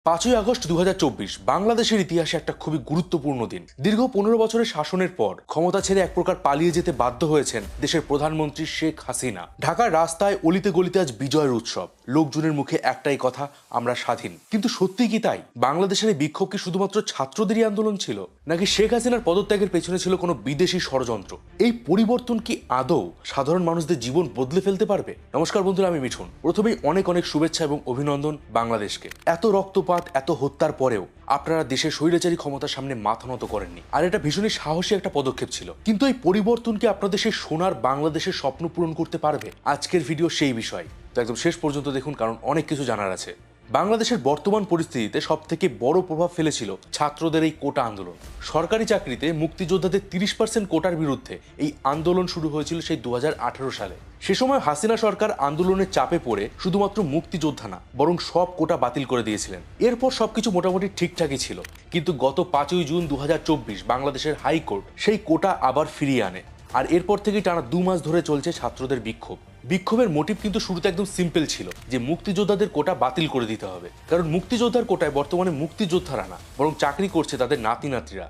5ই August 2024 বাংলাদেশের ইতিহাসে একটা খুবই গুরুত্বপূর্ণ দিন। দীর্ঘ 15 বছরের শাসনের পর ক্ষমতা ছেড়ে এক প্রকার পালিয়ে যেতে বাধ্য হয়েছেন দেশের প্রধানমন্ত্রী শেখ হাসিনা। ঢাকার রাস্তায় অলিতে গলিতে আজ বিজয়ের উৎসব, লোকজনের মুখে একটাই কথা, আমরা স্বাধীন। কিন্তু সত্যি কি তাই? বাংলাদেশের এই বিক্ষোভ কি শুধুমাত্র ছাত্রদেরই আন্দোলন ছিল, নাকি শেখ হাসিনার পদত্যাগের পেছনে ছিল কোনো বিদেশি ষড়যন্ত্র? এই পরিবর্তন কি আদৌ সাধারণ মানুষদের জীবন বদলে ফেলতে পারবে? নমস্কার বন্ধুরা, আমি মিঠুন। প্রথমেই অনেক অনেক শুভেচ্ছা এবং অভিনন্দন বাংলাদেশকে। এত রক্তপাত, এত হত্যার পরেও আপনারা দেশের স্বৈরাচারী ক্ষমতার সামনে মাথা নত করেননি, আর এটা ভীষণই সাহসী একটা পদক্ষেপ ছিল। কিন্তু এই পরিবর্তন কি আপনাদের সেই সোনার বাংলাদেশের স্বপ্ন পূরণ করতে পারবে? আজকের ভিডিও সেই বিষয়, তো একদম শেষ পর্যন্ত দেখুন, কারণ অনেক কিছু জানার আছে। বাংলাদেশের বর্তমান পরিস্থিতিতে সবথেকে বড় প্রভাব ফেলেছিল ছাত্রদের এই কোটা আন্দোলন। সরকারি চাকরিতে মুক্তিযোদ্ধাদের 30% কোটার বিরুদ্ধে এই আন্দোলন শুরু হয়েছিল সেই 2018 সালে। সে সময় হাসিনা সরকার আন্দোলনের চাপে পড়ে শুধুমাত্র মুক্তিযোদ্ধা না, বরং সব কোটা বাতিল করে দিয়েছিলেন। এরপর সবকিছু মোটামুটি ঠিকঠাকই ছিল, কিন্তু গত 5ই জুন 2024 বাংলাদেশের হাইকোর্ট সেই কোটা আবার ফিরিয়ে আনে। আর এরপর থেকেই টানা 2 মাস ধরে চলছে ছাত্রদের বিক্ষোভ। বিক্ষোভের মোটিভ কিন্তু শুরুতে একদম সিম্পল ছিল, যে মুক্তিযোদ্ধাদের কোটা বাতিল করে দিতে হবে। কারণ মুক্তিযোদ্ধার কোটায় বর্তমানে মুক্তিযোদ্ধারা না, বরং চাকরি করছে তাদের নাতি নাতিরা।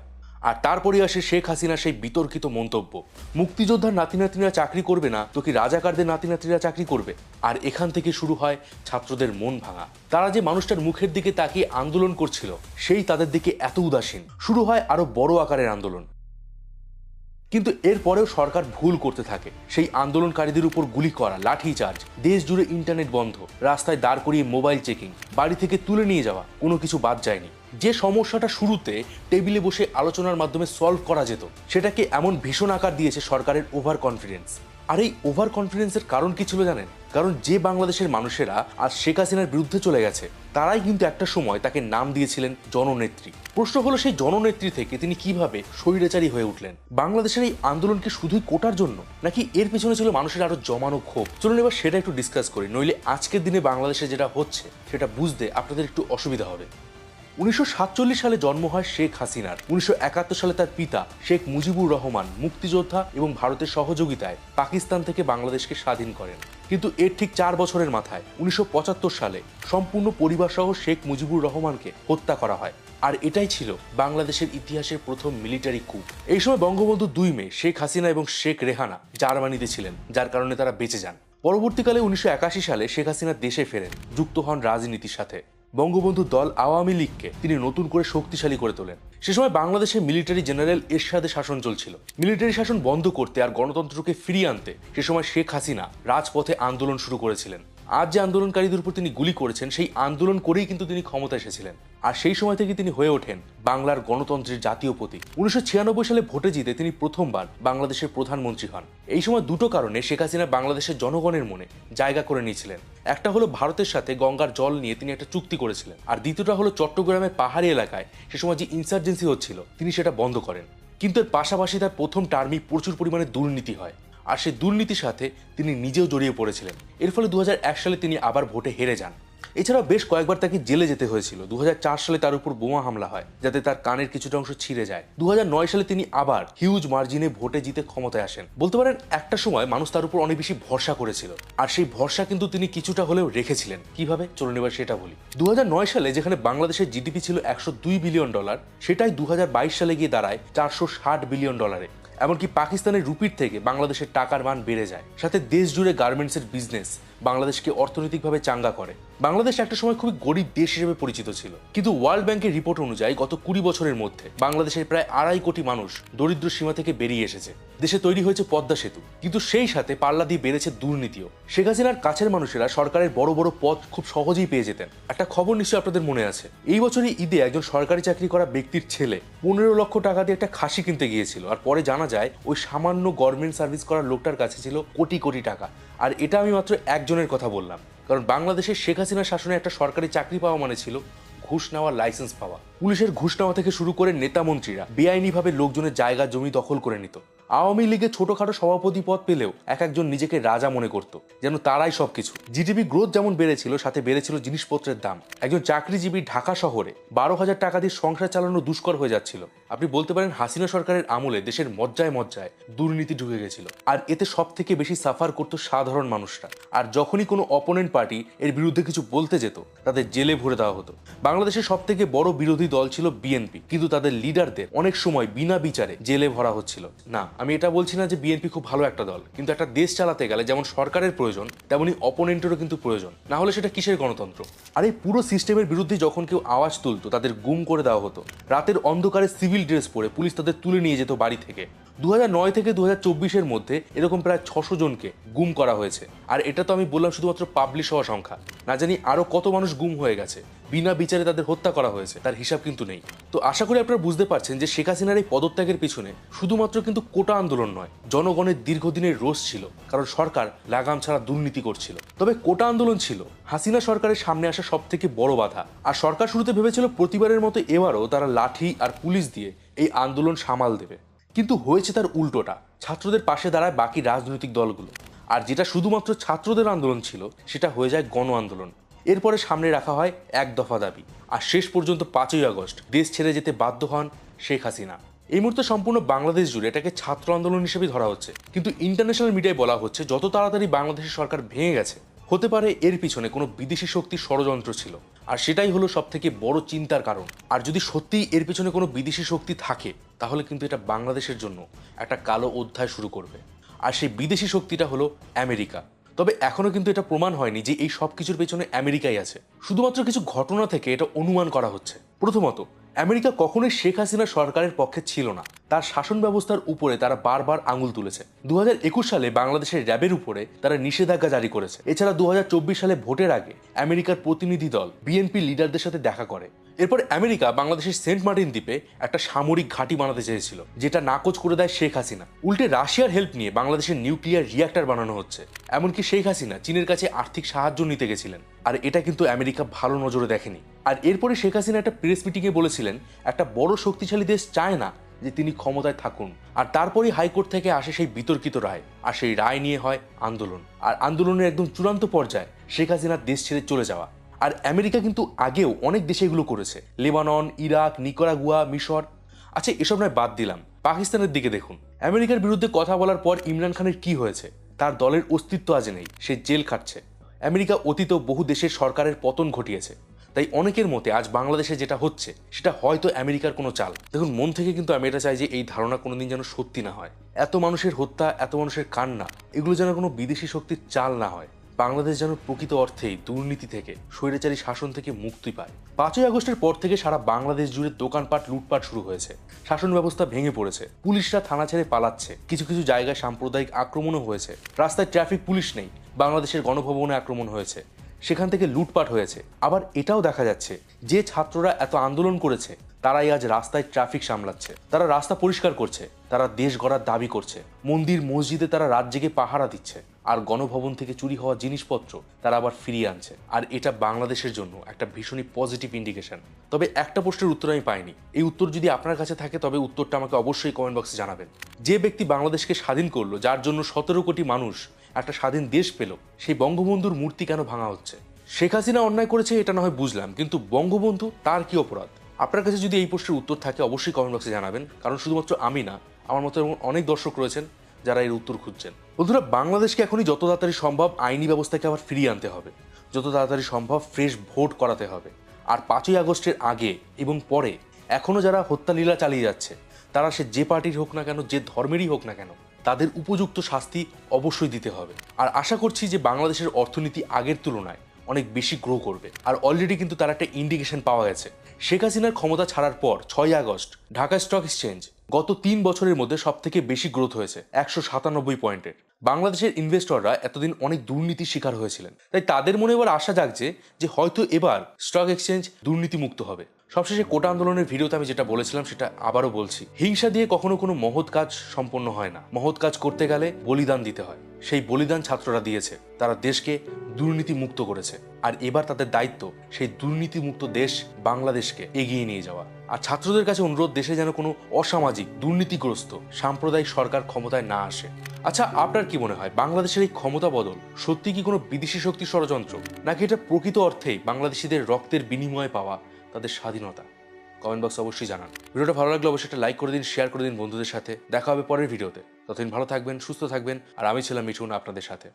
আর তারপরে আসে শেখ হাসিনার সেই বিতর্কিত মন্তব্য, মুক্তিযোদ্ধার নাতি নাতিরা চাকরি করবে না তো কি রাজাকারদের নাতি নাতিরা চাকরি করবে? আর এখান থেকে শুরু হয় ছাত্রদের মন ভাঙা। তারা যে মানুষটার মুখের দিকে তাকিয়ে আন্দোলন করছিল, সেই তাদের দিকে এত উদাসীন। শুরু হয় আরো বড় আকারের আন্দোলন। কিন্তু এরপরেও সরকার ভুল করতে থাকে। সেই আন্দোলনকারীদের উপর গুলি করা, লাঠিচার্জ, দেশ জুড়ে ইন্টারনেট বন্ধ, রাস্তায় দাঁড় করিয়ে মোবাইল চেকিং, বাড়ি থেকে তুলে নিয়ে যাওয়া, কোনো কিছু বাদ যায়নি। যে সমস্যাটা শুরুতে টেবিলে বসে আলোচনার মাধ্যমে সলভ করা যেত, সেটাকে এমন ভীষণ আকার দিয়েছে সরকারের ওভার কনফিডেন্স। আর এই ওভার কনফিডেন্সের কারণ কি ছিল জানেন? কারণ যে বাংলাদেশের মানুষেরা আজ শেখ হাসিনার বিরুদ্ধে চলে গেছে, তারাই কিন্তু একটা সময় তাকে নাম দিয়েছিলেন জননেত্রী। প্রশ্ন হলো, সেই জননেত্রী থেকে তিনি কিভাবে স্বৈরাচারী হয়ে উঠলেন? বাংলাদেশের এই আন্দোলন কি শুধুই কোটার জন্য, নাকি এর পেছনে ছিল মানুষের আরো জমানো ক্ষোভ? চলুন এবার সেটা একটু ডিসকাস করি, নইলে আজকের দিনে বাংলাদেশে যেটা হচ্ছে সেটা বুঝতে আপনাদের একটু অসুবিধা হবে। 1947 সালে জন্ম হয় শেখ হাসিনার। 1971 সালে তার পিতা শেখ মুজিবুর রহমান মুক্তিযোদ্ধা এবং ভারতের সহযোগিতায় পাকিস্তান থেকে বাংলাদেশকে স্বাধীন করেন। কিন্তু এর ঠিক 4 বছরের মাথায় 1975 সালে সম্পূর্ণ পরিবার সহ শেখ মুজিবুর রহমানকে হত্যা করা হয়। আর এটাই ছিল বাংলাদেশের ইতিহাসের প্রথম মিলিটারি কূপ। এই সময় বঙ্গবন্ধু 2 মেয়ে শেখ হাসিনা এবং শেখ রেহানা জার্মানিতে ছিলেন, যার কারণে তারা বেঁচে যান। পরবর্তীকালে 1981 সালে শেখ হাসিনা দেশে ফেরেন, যুক্ত হন রাজনীতির সাথে। বঙ্গবন্ধু দল আওয়ামী লীগকে তিনি নতুন করে শক্তিশালী করে তোলেন। সে সময় বাংলাদেশে মিলিটারি জেনারেল এরশাদের শাসন চলছিল। মিলিটারি শাসন বন্ধ করতে আর গণতন্ত্রকে ফিরিয়ে আনতে সে সময় শেখ হাসিনা রাজপথে আন্দোলন শুরু করেছিলেন। আজ যে আন্দোলনকারীদের উপর তিনি গুলি করেছেন, সেই আন্দোলন করেই কিন্তু তিনি ক্ষমতা এসেছিলেন। আর সেই সময় থেকে তিনি হয়ে ওঠেন বাংলার গণতন্ত্রের জাতীয় প্রতীক। 1996 সালে ভোটে জিতে তিনি প্রথমবার বাংলাদেশের প্রধানমন্ত্রী হন। এই সময় দুটো কারণে শেখ হাসিনা বাংলাদেশের জনগণের মনে জায়গা করে নিয়েছিলেন। একটা হলো ভারতের সাথে গঙ্গার জল নিয়ে তিনি একটা চুক্তি করেছিলেন, আর দ্বিতীয়টা হলো চট্টগ্রামের পাহাড়ি এলাকায় সে সময় যে ইনসার্জেন্সি হচ্ছিল, তিনি সেটা বন্ধ করেন। কিন্তু এর পাশাপাশি তার প্রথম টার্মেই প্রচুর পরিমাণে দুর্নীতি হয়, আর সেই দুর্নীতির সাথে তিনি নিজেও জড়িয়ে পড়েছিলেন। এর ফলে 2001 সালে তিনি আবার ভোটে হেরে যান। এছাড়াও বেশ কয়েকবার তাকে জেলে যেতে হয়েছিল। 2004 সালে তার উপর বোমা হামলা হয়, যাতে তার কানের কিছুটা অংশ ছিঁড়ে যায়। 2009 সালে তিনি আবার হিউজ মার্জিনে ভোটে জিতে ক্ষমতায় আসেন। বলতে পারেন একটা সময় মানুষ তার উপর অনেক বেশি ভরসা করেছিল, আর সেই ভরসা কিন্তু তিনি কিছুটা হলেও রেখেছিলেন। কিভাবে, চলুন এবার সেটা বলি। 2009 সালে যেখানে বাংলাদেশের জিডিপি ছিল $102 বিলিয়ন, সেটাই 2022 সালে গিয়ে দাঁড়ায় $460 বিলিয়ন। এমনকি পাকিস্তানের রুপির থেকে বাংলাদেশের টাকার মান বেড়ে যায়। সাথে দেশ জুড়ে গার্মেন্টসের বিজনেস বাংলাদেশকে অর্থনৈতিকভাবে চাঙ্গা করে। বাংলাদেশ একটা সময় খুবই গরিব দেশ হিসেবে পরিচিত ছিল, কিন্তু ওয়ার্ল্ড ব্যাংকের রিপোর্ট অনুযায়ী গত 20 বছরের মধ্যে বাংলাদেশের প্রায় 2.5 কোটি মানুষ দরিদ্র সীমা থেকে বেরিয়ে এসেছে। দেশে তৈরি হয়েছে পদ্মা সেতু, কিন্তু সেই সাথে পাল্লা দিয়ে বেড়েছে দুর্নীতিও। শেখ হাসিনার কাছের মানুষেরা সরকারের বড় বড় পদ খুব সহজেই পেয়ে যেতেন। একটা খবর নিশ্চয়ই আপনাদের মনে আছে, এই বছরই ঈদে একজন সরকারি চাকরি করা ব্যক্তির ছেলে 15 লক্ষ টাকা দিয়ে একটা খাসি কিনতে গিয়েছিল, আর পরে জানা যায় ওই সামান্য গভর্নমেন্ট সার্ভিস করার লোকটার কাছে ছিল কোটি কোটি টাকা। আর এটা আমি মাত্র একজনের কথা বললাম, কারণ বাংলাদেশের শেখ হাসিনার শাসনে একটা সরকারি চাকরি পাওয়া মানে ছিল ঘুষ নেওয়ার লাইসেন্স পাওয়া। পুলিশের ঘুষ নেওয়া থেকে শুরু করে নেতা মন্ত্রীরা বেআইনিভাবে লোকজনের জায়গা জমি দখল করে নিত। আওয়ামী লীগের ছোটখাটো সভাপতি পদ পেলেও এক একজন নিজেকে রাজা মনে করত, যেন তারাই সবকিছু। জিডিপি গ্রোথ যেমন বেড়েছিল, সাথে বেড়েছিল জিনিসপত্রের দাম। একজন চাকরিজীবী ঢাকা শহরে 12,000 টাকা দিয়ে সংসার চালানো দুষ্কর হয়ে যাচ্ছিল। আপনি বলতে পারেন হাসিনা সরকারের আমলে দেশের মজ্জায় মজ্জায় দুর্নীতি ঢুকে গেছিল, আর এতে সব থেকে বেশি সাফার করতো সাধারণ মানুষরা। আর যখনই কোনো অপোনেন্ট পার্টি এর বিরুদ্ধে কিছু বলতে যেত, তাদের জেলে ভরে দেওয়া হতো। বাংলাদেশের সব থেকে বড় বিরোধী দল ছিল বিএনপি, কিন্তু তাদের লিডারদের অনেক সময় বিনা বিচারে জেলে ভরা হচ্ছিল। না, আমি এটা বলছি না যে বিএনপি খুব ভালো একটা দল, কিন্তু একটা দেশ চালাতে গেলে যেমন সরকারের প্রয়োজন, তেমনি অপোনেন্টেরও কিন্তু প্রয়োজন, না হলে সেটা কিসের গণতন্ত্র? আর এই পুরো সিস্টেমের বিরুদ্ধে যখন কেউ আওয়াজ তুলতো, তাদের গুম করে দেওয়া হতো। রাতের অন্ধকারে সিভিল ড্রেস পরে পুলিশ তাদের তুলে নিয়ে যেত বাড়ি থেকে। 2009 থেকে 2024-এর মধ্যে এরকম প্রায় 600 জনকে গুম করা হয়েছে। আর এটা তো আমি বললাম শুধুমাত্র পাবলিশ হওয়া সংখ্যা, না জানি আরো কত মানুষ গুম হয়ে গেছে, বিনা বিচারে তাদের হত্যা করা হয়েছে, তার হিসাব কিন্তু নেই। তো আশা করি আপনারা বুঝতে পারছেন যে শেখ হাসিনার এই পদত্যাগের পিছনে শুধুমাত্র কিন্তু কোটা আন্দোলন নয়, জনগণের দীর্ঘদিনের রোষ ছিল, কারণ সরকার লাগাম ছাড়া দুর্নীতি করছিল। তবে কোটা আন্দোলন ছিল হাসিনা সরকারের সামনে আসা সব থেকে বড় বাধা। আর সরকার শুরুতে ভেবেছিল প্রতিবারের মতো এবারও তারা লাঠি আর পুলিশ দিয়ে এই আন্দোলন সামাল দেবে, কিন্তু হয়েছে তার উল্টোটা। ছাত্রদের পাশে দাঁড়ায় বাকি রাজনৈতিক দলগুলো, আর যেটা শুধুমাত্র ছাত্রদের আন্দোলন ছিল, সেটা হয়ে যায় গণ আন্দোলন। এরপরে সামনে রাখা হয় এক দফা দাবি, আর শেষ পর্যন্ত 5ই আগস্ট দেশ ছেড়ে যেতে বাধ্য হন শেখ হাসিনা। এই মুহূর্তে সম্পূর্ণ বাংলাদেশ জুড়ে এটাকে ছাত্র আন্দোলন হিসেবে ধরা হচ্ছে, কিন্তু ইন্টারন্যাশনাল মিডিয়ায় বলা হচ্ছে যত তাড়াতাড়ি বাংলাদেশের সরকার ভেঙে গেছে, হতে পারে এর পিছনে কোনো বিদেশি শক্তির ষড়যন্ত্র ছিল। আর সেটাই হলো সব থেকে বড় চিন্তার কারণ। আর যদি সত্যিই এর পিছনে কোনো বিদেশি শক্তি থাকে, তাহলে কিন্তু এটা বাংলাদেশের জন্য একটা কালো অধ্যায় শুরু করবে। আর সেই বিদেশি শক্তিটা হলো আমেরিকা। তবে এখনো কিন্তু এটা প্রমাণ হয়নি যে এই সব কিছুর পেছনে আমেরিকাই আছে। শুধুমাত্র কিছু ঘটনা থেকে এটা অনুমান করা হচ্ছে। প্রথমত, আমেরিকা কখনোই শেখ হাসিনা সরকারের পক্ষে ছিল না। তার শাসন ব্যবস্থার উপরে তারা বারবার আঙুল তুলেছে। 2021 সালে বাংলাদেশের র্যাবের উপরে তারা নিষেধাজ্ঞা জারি করেছে। এছাড়া 2024 সালে ভোটের আগে আমেরিকার প্রতিনিধি দল বিএনপি লিডারদের সাথে দেখা করে। এরপর আমেরিকা বাংলাদেশের সেন্ট মার্টিন দ্বীপে একটা সামরিক ঘাঁটি বানাতে চেয়েছিল, যেটা নাকচ করে দেয় শেখ হাসিনা। উল্টে রাশিয়ার হেল্প নিয়ে বাংলাদেশের নিউক্লিয়ার রিঅ্যাক্টর বানানো হচ্ছে। এমনকি শেখ হাসিনা চীনের কাছে আর্থিক সাহায্য নিতে গেছিলেন, আর এটা কিন্তু আমেরিকা ভালো নজরে দেখেনি। আর এরপরে শেখ হাসিনা একটা প্রেস মিটিংয়ে বলেছিলেন একটা বড় শক্তিশালী দেশ চায় না যে তিনি ক্ষমতায় থাকুন। আর তারপরই হাইকোর্ট থেকে আসে সেই বিতর্কিত রায়, আর সেই রায় নিয়ে হয় আন্দোলন। আর আন্দোলনের একদম চূড়ান্ত পর্যায়ে শেখ হাসিনার দেশ ছেড়ে চলে যাওয়া। আর আমেরিকা কিন্তু আগেও অনেক দেশে এগুলো করেছে, লেবানন, ইরাক, নিকারাগুয়া, মিশর। আচ্ছা, এসব নয়, বাদ দিলাম। পাকিস্তানের দিকে দেখুন, আমেরিকার বিরুদ্ধে কথা বলার পর ইমরান খানের কি হয়েছে? তার দলের অস্তিত্ব আজ নেই, সে জেল খাটছে। আমেরিকা অতীতেও বহু দেশের সরকারের পতন ঘটিয়েছে। তাই অনেকের মতে আজ বাংলাদেশে যেটা হচ্ছে সেটা হয়তো আমেরিকার কোনো চাল। দেখুন, মন থেকে কিন্তু আমি এটা চাই যে এই ধারণা কোনোদিন যেন সত্যি না হয়। এত মানুষের হত্যা, এত মানুষের কান্না, এগুলো যেন কোনো বিদেশি শক্তির চাল না হয়। বাংলাদেশ যেন প্রকৃত অর্থেই দুর্নীতি থেকে, স্বৈরাচারী শাসন থেকে মুক্তি পায়। 5ই আগস্টের পর থেকে সারা বাংলাদেশ জুড়ে দোকানপাট লুটপাট শুরু হয়েছে। শাসন ব্যবস্থা ভেঙে পড়েছে, পুলিশরা থানা ছেড়ে পালাচ্ছে, কিছু কিছু জায়গায় সাম্প্রদায়িক আক্রমণও হয়েছে। রাস্তায় ট্রাফিক পুলিশ নেই, বাংলাদেশের গণভবনে আক্রমণ হয়েছে, সেখান থেকে লুটপাট হয়েছে। আবার এটাও দেখা যাচ্ছে যে ছাত্ররা এত আন্দোলন করেছে, তারাই আজ রাস্তায় ট্রাফিক সামলাচ্ছে, তারা রাস্তা পরিষ্কার করছে, তারা দেশ গড়ার দাবি করছে, মন্দির মসজিদে তারা রাত জেগে পাহারা দিচ্ছে, আর গণভবন থেকে চুরি হওয়া জিনিসপত্র তারা আবার ফিরিয়ে আনছে। আর এটা বাংলাদেশের জন্য একটা ভীষণই পজিটিভ ইন্ডিকেশন। তবে একটা প্রশ্নের উত্তর আমি পাইনি। এই উত্তর যদি আপনার কাছে থাকে, তবে উত্তরটা আমাকে অবশ্যই কমেন্ট বক্সে জানাবেন। যে ব্যক্তি বাংলাদেশকে স্বাধীন করলো, যার জন্য 17 কোটি মানুষ একটা স্বাধীন দেশ পেল, সেই বঙ্গবন্ধুর মূর্তি কেন ভাঙা হচ্ছে? শেখ হাসিনা অন্যায় করেছে এটা না হয় বুঝলাম, কিন্তু বঙ্গবন্ধু, তার কি অপরাধ? আপনার কাছে যদি এই প্রশ্নের উত্তর থাকে, অবশ্যই কমেন্ট বক্সে জানাবেন, কারণ শুধুমাত্র আমি না, আমার মতো এমন অনেক দর্শক রয়েছেন যারা এর উত্তর খুঁজছেন। বন্ধুরা, বাংলাদেশকে এখনই যত তাড়াতাড়ি সম্ভব আইনি ব্যবস্থাকে আবার ফিরিয়ে আনতে হবে, যত তাড়াতাড়ি সম্ভব ফ্রেশ ভোট করাতে হবে। আর 5ই আগস্টের আগে এবং পরে এখনও যারা হত্যালীলা চালিয়ে যাচ্ছে, তারা সে যে পার্টির হোক না কেন, যে ধর্মেরই হোক না কেন, তাদের উপযুক্ত শাস্তি অবশ্যই দিতে হবে। আর আশা করছি যে বাংলাদেশের অর্থনীতি আগের তুলনায় অনেক বেশি গ্রো করবে। আর অলরেডি কিন্তু তার একটা ইন্ডিকেশন পাওয়া গেছে। শেখ হাসিনার ক্ষমতা ছাড়ার পর 6ই আগস্ট ঢাকা স্টক এক্সচেঞ্জ গত 3 বছরের মধ্যে সব থেকে বেশি গ্রোথ হয়েছে, 197 পয়েন্টের। বাংলাদেশের ইনভেস্টররা এতদিন অনেক দুর্নীতির শিকার হয়েছিলেন, তাই তাদের মনে এবার আশা জাগছে যে হয়তো এবার স্টক এক্সচেঞ্জ দুর্নীতিমুক্ত হবে। সবশেষে কোটা আন্দোলনের ভিডিওতে আমি যেটা বলেছিলাম সেটা আবারও বলছি, হিংসা দিয়ে কখনো কোনো মহৎ কাজ সম্পন্ন হয় না। মহৎ কাজ করতে গেলে বলিদান দিতে হয়। সেই বলিদান ছাত্ররা দিয়েছে, তারা দেশকে দুর্নীতি মুক্ত করেছে। আর এবার তাদের দায়িত্ব সেই দুর্নীতিমুক্ত দেশ বাংলাদেশকে এগিয়ে নিয়ে যাওয়া। আর ছাত্রদের কাছে অনুরোধ, দেশে যেন কোনো অসামাজিক, দুর্নীতিগ্রস্ত, সাম্প্রদায়িক সরকার ক্ষমতায় না আসে। আচ্ছা, আপনার কি মনে হয়, বাংলাদেশের এই ক্ষমতা বদল সত্যি কি কোনো বিদেশি শক্তির ষড়যন্ত্র, নাকি এটা প্রকৃত অর্থেই বাংলাদেশিদের রক্তের বিনিময়ে পাওয়া তাদের স্বাধীনতা? কমেন্ট বক্সে অবশ্যই জানান। ভিডিওটা ভালো লাগলে অবশ্যই একটা লাইক করে দিন, শেয়ার করে দিন বন্ধুদের সাথে। দেখা হবে পরের ভিডিওতে। ততদিন ভালো থাকবেন, সুস্থ থাকবেন। আর আমি ছিলাম মিঠুন আপনাদের সাথে।